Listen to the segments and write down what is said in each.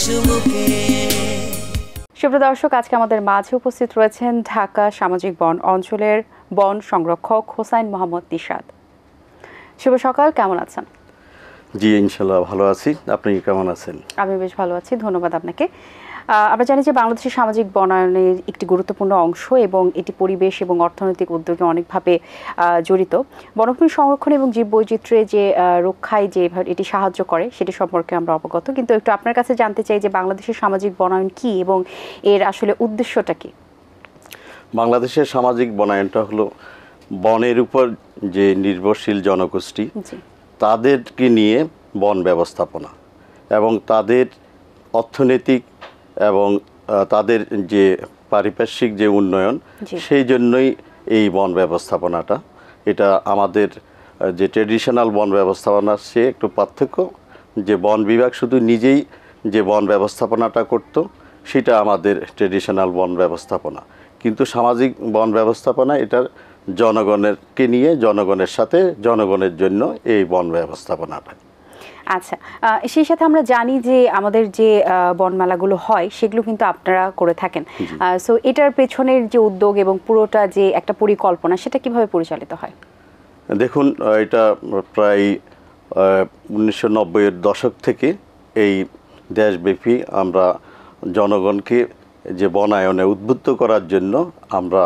চুমুকে। সুপ্রিয় দর্শক, আজকে আমাদের মাঝে উপস্থিত রয়েছেন ঢাকা সামাজিক বন অঞ্চলের বন সংরক্ষক হোসাইন মোহাম্মদ নিশাত। শুভ সকাল, কেমন আছেন? জি ইনশাল্লাহ ভালো আছি, আপনি কেমন আছেন? আমি বেশ ভালো আছি, ধন্যবাদ আপনাকে। আমরা জানি যে বাংলাদেশের সামাজিক বনায়নের একটি গুরুত্বপূর্ণ অংশ এবং এটি পরিবেশ এবং অর্থনৈতিক উদ্যোগে অনেকভাবে জড়িত। বনভূমি সংরক্ষণ এবং জীববৈচিত্র্যের যে রক্ষায় যে এটি সাহায্য করে সেটি সম্পর্কে আমরা অবগত, কিন্তু একটু আপনার কাছে জানতে চাই যে বাংলাদেশের সামাজিক বনায়ন কি এবং এর আসলে উদ্দেশ্যটা কি? বাংলাদেশের সামাজিক বনায়নটা হলো বনের উপর যে নির্ভরশীল জনগোষ্ঠী তাদেরকে নিয়ে বন ব্যবস্থাপনা এবং তাদের অর্থনৈতিক এবং তাদের যে পারিপার্শ্বিক যে উন্নয়ন, সেই জন্যই এই বন ব্যবস্থাপনাটা। এটা আমাদের যে ট্রেডিশনাল বন ব্যবস্থাপনার সে একটু পার্থক্য, যে বন বিভাগ শুধু নিজেই যে বন ব্যবস্থাপনাটা করত সেটা আমাদের ট্রেডিশনাল বন ব্যবস্থাপনা, কিন্তু সামাজিক বন ব্যবস্থাপনা এটার জনগণকে নিয়ে জনগণের সাথে জনগণের জন্য এই বন ব্যবস্থাপনাটা। আচ্ছা, সেই সাথে আমরা জানি যে আমাদের যে বনমেলাগুলো হয় সেগুলো কিন্তু আপনারা করে থাকেন। সো এটার পেছনের যে উদ্যোগ এবং পুরোটা যে একটা পরিকল্পনা, সেটা কিভাবে পরিচালিত হয়? দেখুন, এটা প্রায় 1990-এর দশক থেকে এই দেশব্যাপী আমরা জনগণকে যে বনায়নে উদ্বুদ্ধ করার জন্য আমরা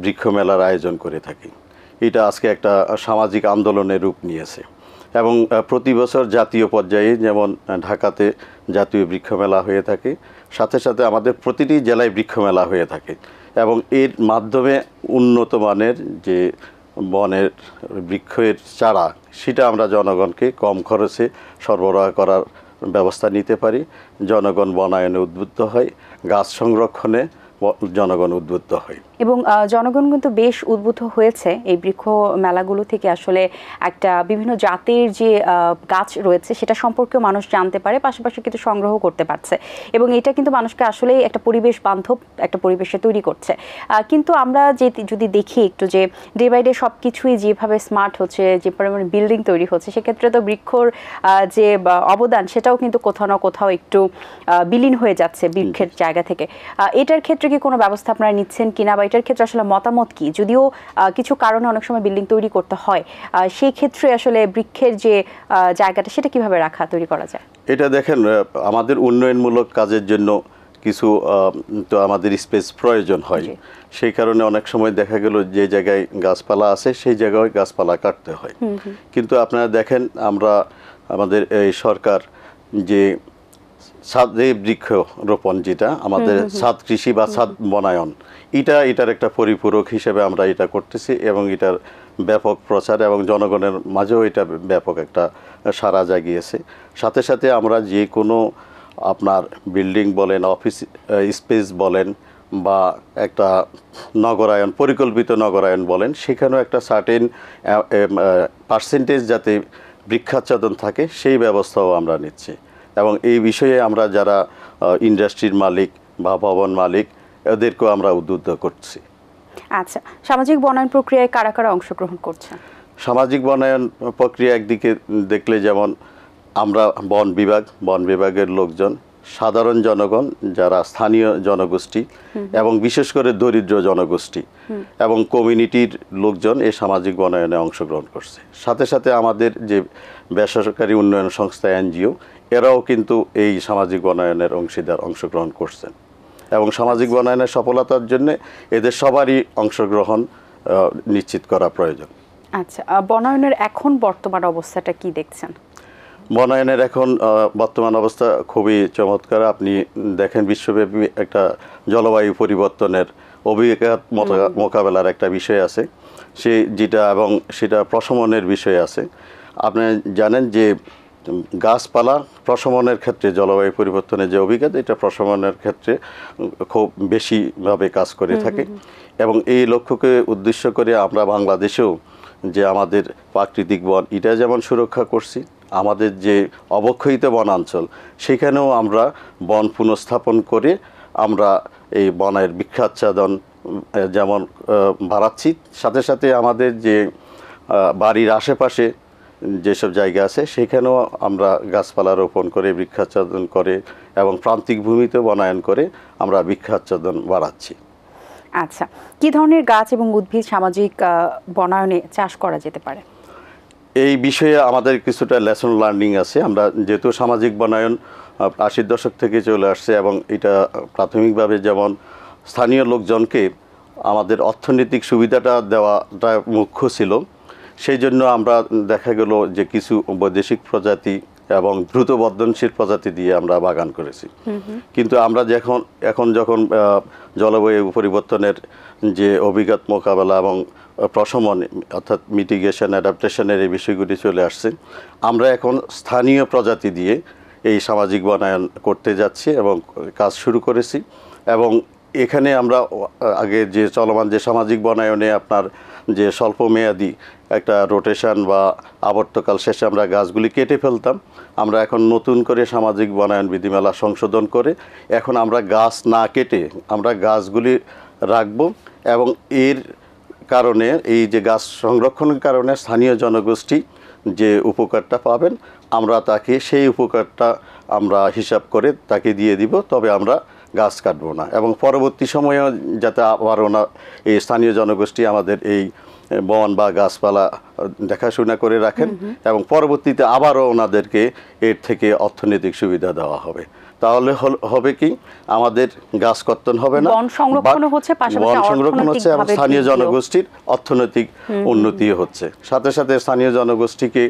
বৃক্ষমেলার আয়োজন করে থাকি। এটা আজকে একটা সামাজিক আন্দোলনের রূপ নিয়েছে এবং প্রতি বছর জাতীয় পর্যায়ে যেমন ঢাকাতে জাতীয় বৃক্ষমেলা হয়ে থাকে, সাথে সাথে আমাদের প্রতিটি জেলায় বৃক্ষমেলা হয়ে থাকে এবং এর মাধ্যমে উন্নত মানের যে বনের বৃক্ষের চারা সেটা আমরা জনগণকে কম খরচে সরবরাহ করার ব্যবস্থা নিতে পারি। জনগণ বনায়নে উদ্বুদ্ধ হয়, গাছ সংরক্ষণে জনগণ উদ্বুদ্ধ হয় এবং জনগণ কিন্তু বেশ উদ্বুদ্ধ হয়েছে এই বৃক্ষ মেলাগুলো থেকে। আসলে একটা বিভিন্ন জাতের যে গাছ রয়েছে সেটা সম্পর্কেও মানুষ জানতে পারে, পাশাপাশি কিন্তু সংগ্রহ করতে পারছে এবং এটা কিন্তু মানুষকে আসলেই একটা পরিবেশ বান্ধব একটা পরিবেশে তৈরি করছে। কিন্তু আমরা যদি দেখি একটু যে ডে বাই ডে সব কিছুই যেভাবে স্মার্ট হচ্ছে, যে পরিমাণে বিল্ডিং তৈরি হচ্ছে, সেক্ষেত্রে তো বৃক্ষর যে অবদান সেটাও কিন্তু কোথাও না কোথাও একটু বিলীন হয়ে যাচ্ছে বৃক্ষের জায়গা থেকে। এটার ক্ষেত্রে কি কোনো ব্যবস্থা আপনারা নিচ্ছেন কিনা, বা এটার ক্ষেত্রে আসলে মতামত কি? যদিও কিছু কারণে অনেক সময় বিল্ডিং তৈরি করতে হয়, সেই ক্ষেত্রে আসলে বৃক্ষের যে জায়গাটা সেটা কিভাবে তৈরি করা যায়? এটা দেখেন, আমাদের উন্নয়নমূলক কাজের জন্য কিছু তো আমাদের স্পেস প্রয়োজন হয়, সেই কারণে অনেক সময় দেখা গেল যে জায়গায় গাছপালা আছে সেই জায়গায় গাছপালা কাটতে হয়। কিন্তু আপনারা দেখেন, আমাদের এই সরকার যে ছাদে বৃক্ষ রোপণ, যেটা আমাদের ছাদ কৃষি বা ছাদ বনায়ন, এটার একটা পরিপূরক হিসেবে আমরা এটা করতেছি এবং এটার ব্যাপক প্রচার এবং জনগণের মাঝেও এটা ব্যাপক একটা সাড়া জাগিয়েছে। সাথে সাথে আমরা যে কোনো আপনার বিল্ডিং বলেন, অফিস স্পেস বলেন বা একটা নগরায়ন, পরিকল্পিত নগরায়ন বলেন, সেখানেও একটা সার্টেন পার্সেন্টেজ যাতে বৃক্ষাচ্ছাদন থাকে সেই ব্যবস্থাও আমরা নিচ্ছি এবং এই বিষয়ে আমরা যারা ইন্ডাস্ট্রির মালিক বা ভবন মালিক এদেরকেও আমরা উদ্বুদ্ধ করছি। আচ্ছা, সামাজিক বনায়ন প্রক্রিয়ায় কারা কারা অংশগ্রহণ করছে? সামাজিক বনায়ন প্রক্রিয়া একদিকে দেখলে যেমন আমরা বন বিভাগের লোকজন, সাধারণ জনগণ যারা স্থানীয় জনগোষ্ঠী এবং বিশেষ করে দরিদ্র জনগোষ্ঠী এবং কমিউনিটির লোকজন এই সামাজিক বনায়নে অংশগ্রহণ করছে। সাথে সাথে আমাদের যে বেসরকারি উন্নয়ন সংস্থা এনজিও, এরাও কিন্তু এই সামাজিক বনায়নের অংশগ্রহণ করছেন এবং সামাজিক বনায়নের সফলতার জন্য এদের সবারই অংশগ্রহণ নিশ্চিত করা প্রয়োজন। আচ্ছা, বনায়নের এখন বর্তমান অবস্থাটা কি দেখছেন? বনায়নের এখন বর্তমান অবস্থা খুবই চমৎকার। আপনি দেখেন, বিশ্বব্যাপী একটা জলবায়ু পরিবর্তনের অভিঘাত মোকাবেলার একটা বিষয় আছে, সেটা প্রশমনের বিষয় আছে। আপনি জানেন যে গাছপালা প্রশমনের ক্ষেত্রে জলবায়ু পরিবর্তনের যে অভিজ্ঞতা, এটা প্রশমনের ক্ষেত্রে খুব বেশিভাবে কাজ করে থাকে এবং এই লক্ষ্যকে উদ্দেশ্য করে আমরা বাংলাদেশেও যে আমাদের প্রাকৃতিক বন, এটা যেমন সুরক্ষা করছি, আমাদের যে অবক্ষয়িত বনাঞ্চল সেখানেও আমরা বন পুনঃস্থাপন করে আমরা এই বনের বৃক্ষাচ্ছাদন যেমন বাড়াচ্ছি, সাথে সাথে আমাদের যে বাড়ির আশেপাশে যেসব জায়গা আছে সেখানেও আমরা গাছপালা রোপণ করে বৃক্ষাচ্ছাদন করে এবং প্রান্তিক ভূমিতে বনায়ন করে আমরা বৃক্ষাচ্ছাদন বাড়াচ্ছি। আচ্ছা, কি ধরনের গাছ এবং উদ্ভিদ সামাজিক বনায়নে চাষ করা যেতে পারে? এই বিষয়ে আমাদের কিছুটা লেসন লার্নিং আছে। আমরা যেহেতু সামাজিক বনায়ন 80-র দশক থেকে চলে আসছে এবং এটা প্রাথমিকভাবে যেমন স্থানীয় লোকজনকে আমাদের অর্থনৈতিক সুবিধাটা দেওয়াটা মুখ্য ছিল, সেই জন্য আমরা দেখা গেল যে কিছু বৈদেশিক প্রজাতি এবং দ্রুত বর্ধনশীল প্রজাতি দিয়ে আমরা বাগান করেছি। কিন্তু আমরা এখন যখন জলবায়ু পরিবর্তনের যে অভিঘাত মোকাবেলা এবং প্রশমন অর্থাৎ মিটিগেশন অ্যাডাপ্টেশনের এই বিষয়গুলি চলে আসছে, আমরা এখন স্থানীয় প্রজাতি দিয়ে এই সামাজিক বনায়ন করতে যাচ্ছি এবং কাজ শুরু করেছি। এবং এখানে আমরা আগে যে চলমান যে সামাজিক বনায়নে আপনার যে স্বল্পমেয়াদী একটা রোটেশন বা আবর্তকাল শেষে আমরা গাছগুলি কেটে ফেলতাম, আমরা এখন নতুন করে সামাজিক বনায়ন বিধিমালা সংশোধন করে এখন আমরা গাছ না কেটে আমরা গাছগুলি রাখব এবং এর কারণে এই যে গাছ সংরক্ষণের কারণে স্থানীয় জনগোষ্ঠী যে উপকারটা পাবেন আমরা তাকে সেই উপকারটা আমরা হিসাব করে তাকে দিয়ে দিব, তবে আমরা গাছ কাটবো না। এবং পরবর্তী সময়েও যাতে আবার এই স্থানীয় জনগোষ্ঠী আমাদের এই বন বা গাছপালা দেখাশোনা করে রাখেন এবং পরবর্তীতে আবারও ওনাদেরকে এর থেকে অর্থনৈতিক সুবিধা দেওয়া হবে। তাহলে হবে কি, আমাদের গাছ কর্তন হবে না, বন সংরক্ষণ হচ্ছে, বন সংরক্ষণ হচ্ছে এবং স্থানীয় জনগোষ্ঠীর অর্থনৈতিক উন্নতি হচ্ছে। সাথে সাথে স্থানীয় জনগোষ্ঠীকে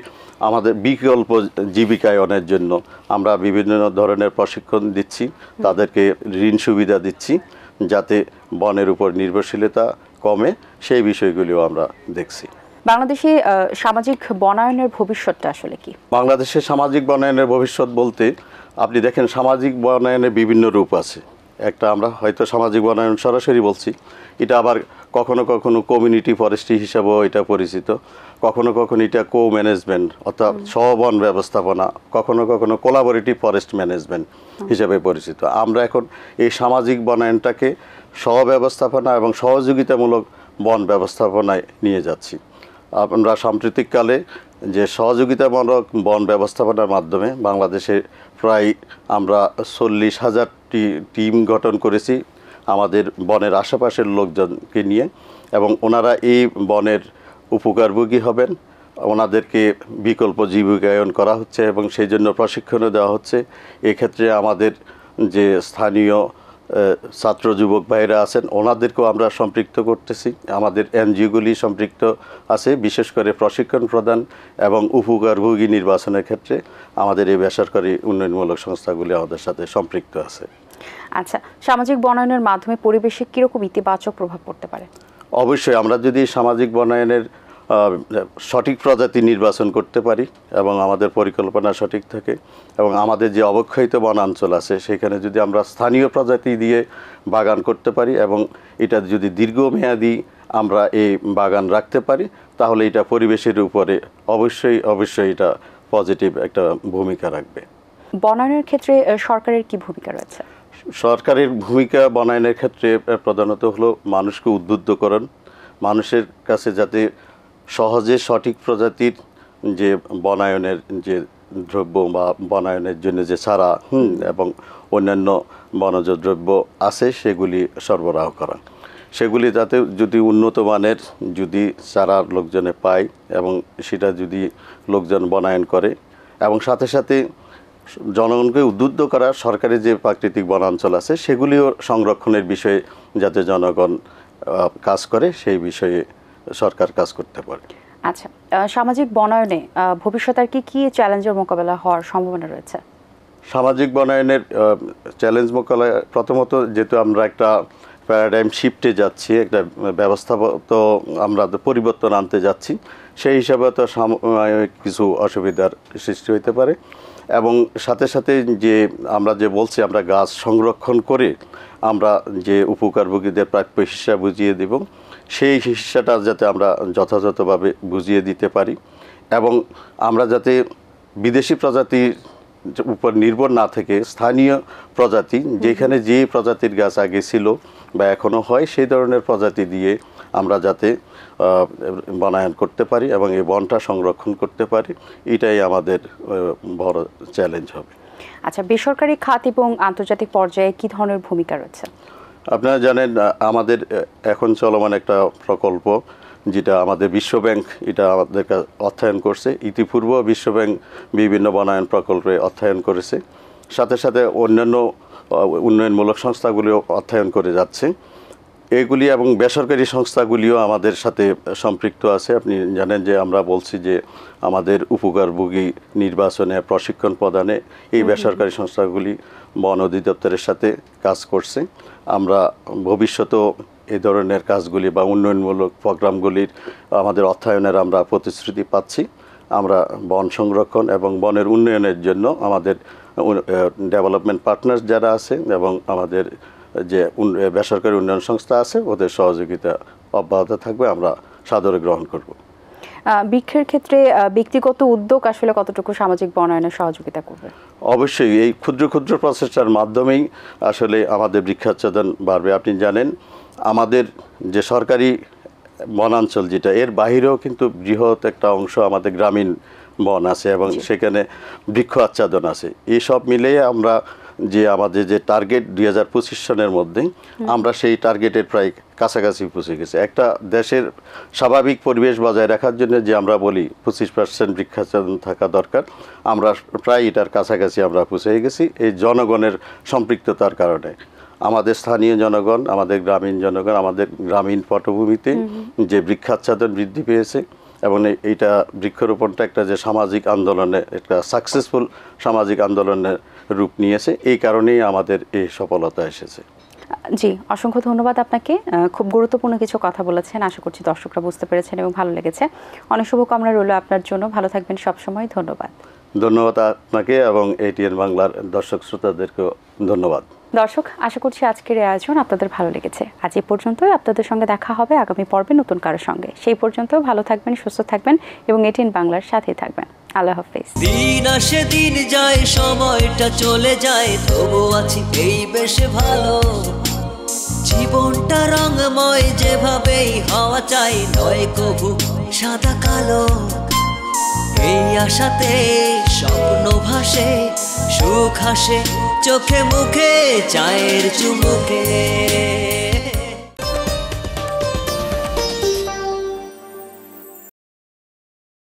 আমাদের বিকল্প জীবিকায়নের জন্য আমরা বিভিন্ন ধরনের প্রশিক্ষণ দিচ্ছি, তাদেরকে ঋণ সুবিধা দিচ্ছি যাতে বনের উপর নির্ভরশীলতা কমে, সেই বিষয়গুলিও আমরা দেখছি। বাংলাদেশে সামাজিক বনায়নের ভবিষ্যৎটা আসলে কি? বাংলাদেশের সামাজিক বনায়নের ভবিষ্যৎ বলতে আপনি দেখেন সামাজিক বনায়নের বিভিন্ন রূপ আছে। একটা আমরা হয়তো সামাজিক বনায়ন সরাসরি বলছি, এটা আবার কখনো কখনো কমিউনিটি ফরেস্ট্রি হিসাবেও এটা পরিচিত, কখনো কখনো এটা কো ম্যানেজমেন্ট অর্থাৎ সহবন ব্যবস্থাপনা, কখনো কখনো কোলাবোরেটিভ ফরেস্ট ম্যানেজমেন্ট হিসাবে পরিচিত। আমরা এখন এই সামাজিক বনায়নটাকে সহব্যবস্থাপনা এবং সহযোগিতামূলক বন ব্যবস্থাপনায় নিয়ে যাচ্ছি। আমরা সাম্প্রতিককালে যে সহযোগিতামূলক বন ব্যবস্থাপনার মাধ্যমে বাংলাদেশে প্রায় আমরা 40,000টি টিম গঠন করেছি আমাদের বনের আশেপাশের লোকজনকে নিয়ে, এবং ওনারা এই বনের উপকারভোগী হবেন, ওনাদেরকে বিকল্প জীবিকায়ন করা হচ্ছে এবং সেই জন্য প্রশিক্ষণও দেওয়া হচ্ছে। এক্ষেত্রে আমাদের যে স্থানীয় ছাত্র যুবক ভাইরা আছেন ওনাদেরকেও আমরা সম্পৃক্ত করতেছি, আমাদের এনজিওগুলি সম্পৃক্ত আছে, বিশেষ করে প্রশিক্ষণ প্রদান এবং উপকারভোগী নির্বাচনের ক্ষেত্রে আমাদের এই বেসরকারি উন্নয়নমূলক সংস্থাগুলি আমাদের সাথে সম্পৃক্ত আছে। আচ্ছা, সামাজিক বনায়নের মাধ্যমে পরিবেশে কীরকম ইতিবাচক প্রভাব পড়তে পারে? অবশ্যই আমরা যদি সামাজিক বনায়নের সঠিক প্রজাতি নির্বাচন করতে পারি এবং আমাদের পরিকল্পনা সঠিক থাকে এবং আমাদের যে অবক্ষয়িত বনাঞ্চল আছে সেখানে যদি আমরা স্থানীয় প্রজাতি দিয়ে বাগান করতে পারি এবং এটা যদি দীর্ঘমেয়াদী আমরা এই বাগান রাখতে পারি, তাহলে এটা পরিবেশের উপরে অবশ্যই এটা পজিটিভ একটা ভূমিকা রাখবে। বনায়নের ক্ষেত্রে সরকারের কি ভূমিকা রয়েছে? সরকারের ভূমিকা বনায়নের ক্ষেত্রে প্রধানত হলো মানুষকে উদ্বুদ্ধকরণ, মানুষের কাছে যাতে সহজে সঠিক প্রজাতির যে বনায়নের যে দ্রব্য বা বনায়নের জন্য যে চারা এবং অন্যান্য বনজ দ্রব্য আছে সেগুলি সরবরাহ করা, সেগুলি যাতে যদি উন্নত মানের যদি চারা লোকজনে পায় এবং সেটা যদি লোকজন বনায়ন করে এবং সাথে সাথে জনগণকে উদ্বুদ্ধ করা সরকারি যে প্রাকৃতিক বনাঞ্চল আছে সেগুলিও সংরক্ষণের বিষয়ে যাতে জনগণ কাজ করে সেই বিষয়ে সরকার কাজ করতে পারে। আচ্ছা, সামাজিক বনায়নে ভবিষ্যতে আর কি চ্যালেঞ্জের মোকাবেলা হওয়ার সম্ভাবনা রয়েছে? সামাজিক বনায়নের চ্যালেঞ্জ মোকাবেলা প্রথমত যেহেতু আমরা একটা প্যারাডাইম শিফটে যাচ্ছি, একটা ব্যবস্থাগত আমরা পরিবর্তন আনতে যাচ্ছি, সেই হিসাবে তো কিছু অসুবিধার সৃষ্টি হতে পারে এবং সাথে সাথে যে আমরা যে বলছি আমরা গাছ সংরক্ষণ করে আমরা যে উপকারভোগীদের প্রাপ্য হিস্সা বুঝিয়ে দেব, সেই হিস্সাটা যাতে আমরা যথাযথভাবে বুঝিয়ে দিতে পারি এবং আমরা যাতে বিদেশি প্রজাতির উপর নির্ভর না থেকে স্থানীয় প্রজাতি, যেখানে যে প্রজাতির গাছ আগে ছিল বা এখনো হয় সেই ধরনের প্রজাতি দিয়ে আমরা যাতে বনায়ন করতে পারি এবং এই বনটা সংরক্ষণ করতে পারি, এটাই আমাদের বড় চ্যালেঞ্জ হবে। আচ্ছা, বেসরকারি খাত এবং আন্তর্জাতিক পর্যায়ে কি ধরনের ভূমিকা রয়েছে? আপনারা জানেন আমাদের এখন চলমান একটা প্রকল্প, যেটা আমাদের বিশ্বব্যাংক এটা আমাদের অর্থায়ন করছে। ইতিপূর্ব বিশ্বব্যাংক বিভিন্ন বনায়ন প্রকল্পে অর্থায়ন করেছে, সাথে সাথে অন্যান্য উন্নয়নমূলক সংস্থাগুলিও অর্থায়ন করে যাচ্ছে। এগুলি এবং বেসরকারি সংস্থাগুলিও আমাদের সাথে সম্পৃক্ত আছে। আপনি জানেন যে আমরা বলছি যে আমাদের উপকারভোগী নির্বাচনে, প্রশিক্ষণ প্রদানে এই বেসরকারি সংস্থাগুলি বন অধিদপ্তরের সাথে কাজ করছে। আমরা ভবিষ্যতেও এই ধরনের কাজগুলি বা উন্নয়নমূলক প্রোগ্রামগুলির আমাদের অর্থায়নের আমরা প্রতিশ্রুতি পাচ্ছি। আমরা বন সংরক্ষণ এবং বনের উন্নয়নের জন্য আমাদের ডেভেলপমেন্ট পার্টনার যারা আছে এবং আমাদের যে বেসরকারি উন্নয়ন সংস্থা আছে ওদের সহযোগিতা অব্যাহত থাকবে, আমরা সাদরে গ্রহণ করব। বৃক্ষের ক্ষেত্রে ব্যক্তিগত উদ্যোগ আসলে কতটুকু সামাজিক বনায়নে সহযোগিতা করবে? অবশ্যই এই ক্ষুদ্র ক্ষুদ্র প্রচেষ্টার মাধ্যমেই আসলে আমাদের বৃক্ষাচ্ছাদন বাড়বে। আপনি জানেন আমাদের যে সরকারি বনাঞ্চল যেটা, এর বাহিরেও কিন্তু বৃহৎ একটা অংশ আমাদের গ্রামীণ বন আছে এবং সেখানে বৃক্ষ আচ্ছাদন আছে। এই সব মিলিয়ে আমরা যে আমাদের যে টার্গেট 2025 সনের মধ্যে আমরা সেই টার্গেটের প্রায় কাছাকাছি পৌঁছে গেছে। একটা দেশের স্বাভাবিক পরিবেশ বজায় রাখার জন্য যে আমরা বলি 25% বৃক্ষাচ্ছাদন থাকা দরকার, আমরা প্রায় এটার কাছাকাছি আমরা পৌঁছে গেছি এই জনগণের সম্পৃক্ততার কারণে। আমাদের স্থানীয় জনগণ, আমাদের গ্রামীণ জনগণ, আমাদের গ্রামীণ পটভূমিতে যে বৃক্ষাচ্ছাদন বৃদ্ধি পেয়েছে এবং এইটা বৃক্ষরোপণটা একটা যে সামাজিক আন্দোলনে একটা সাকসেসফুল সামাজিক আন্দোলনের রূপ নিয়েছে, এই কারণেই আমাদের এই সফলতা এসেছে। জি, অসংখ্য ধন্যবাদ আপনাকে। খুব গুরুত্বপূর্ণ কিছু কথা বলেছেন, আশা করছি দর্শকরা বুঝতে পেরেছেন এবং ভালো লেগেছে। অনেক শুভকামনা রইল আপনার জন্য, ভালো থাকবেন সবসময়। ধন্যবাদ। ধন্যবাদ আপনাকে এবং এটিএন বাংলার দর্শক শ্রোতাদেরকেও ধন্যবাদ। দর্শক, আশা করছি আজকের এই আয়োজন আপনাদের ভালো লেগেছে। আজ এই পর্যন্তই। আপনাদের সঙ্গে দেখা হবে আগামী পর্বে নতুন কারোর সঙ্গে। সেই পর্যন্ত ভালো থাকবেন, সুস্থ থাকবেন এবং এটিএন বাংলার সাথেই থাকবেন। আল্লাহ হাফেজ। দিন আসে দিন যায়, সময়টা চলে যায়, তবু আছি এই বেশ ভালো। জীবনটা রঙময়, যেভাবেই হওয়া চাই, নয় কভু সাদা কালো। এই আশাতে স্বপ্ন ভাসে, সুখ হাসে চোখে মুখে, চায়ের চুমুকে।